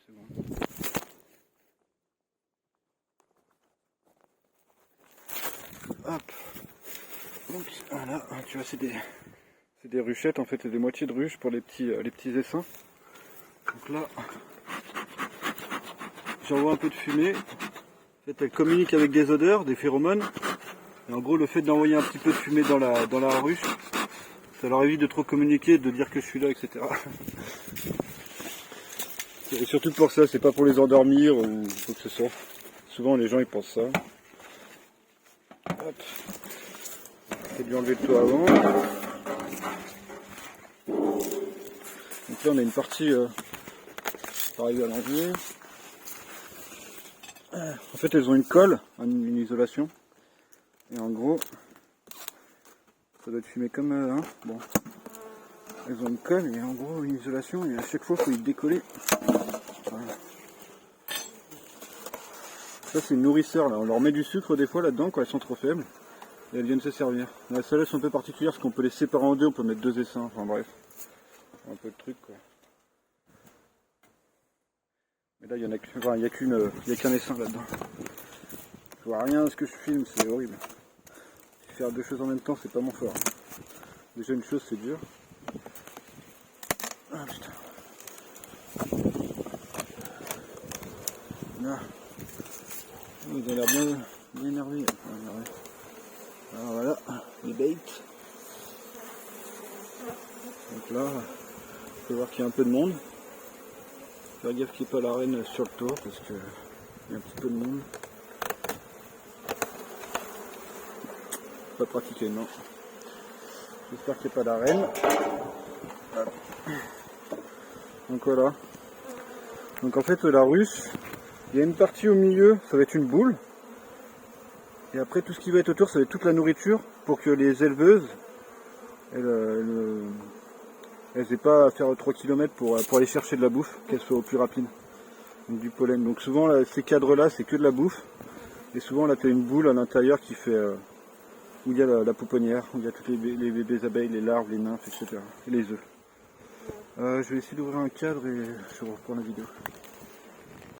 secondes. Hop. Donc voilà, tu vois, c'est des ruchettes, en fait, c'est des moitiés de ruches pour les petits essaims. Donc là, j'envoie un peu de fumée. En fait, elles communiquent avec des odeurs, des phéromones. Et en gros, le fait d'envoyer un petit peu de fumée dans la ruche, ça leur évite de trop communiquer, de dire que je suis là, etc. Et surtout pour ça, c'est pas pour les endormir ou quoi que ce soit. Souvent, les gens ils pensent ça. Hop. Je vais lui enlever le toit avant. Donc là, on a une partie pareil à l'enlever. En fait, elles ont une colle, une isolation. Et en gros, ça doit être fumé comme hein. Bon. Elles ont une colle et en gros une isolation et à chaque fois il faut y décoller. Voilà. Ça c'est une nourrisseur là, on leur met du sucre des fois là-dedans quand elles sont trop faibles et elles viennent se servir. Là celles-là sont un peu particulières parce qu'on peut les séparer en deux, on peut mettre deux essaims, enfin bref. Un peu de truc quoi. Mais là il y en a qu'un, enfin, il y a qu'un essaim là-dedans. Je vois rien à ce que je filme, c'est horrible. Faire deux choses en même temps c'est pas mon fort. Déjà une chose c'est dur. Ah putain. Là. Ils ont l'air bien énervés. Alors voilà, les baits. Donc là, on peut voir qu'il y a un peu de monde. Faire gaffe qu'il n'y ait pas la reine sur le toit parce qu'il y a un petit peu de monde. Pas pratiqué, non. J'espère qu'il n'y a pas la reine. Voilà. Donc voilà. Donc en fait la ruche, il y a une partie au milieu, ça va être une boule. Et après tout ce qui va être autour, ça va être toute la nourriture pour que les éleveuses, elles n'aient pas à faire 3 km pour aller chercher de la bouffe, qu'elle soit au plus rapide. Donc du pollen. Donc souvent là, ces cadres là c'est que de la bouffe. Et souvent là tu as une boule à l'intérieur qui fait où il y a la pouponnière, où il y a tous les bébés abeilles, les larves, les nymphes, etc. Et les œufs. Je vais essayer d'ouvrir un cadre et je reprends la vidéo.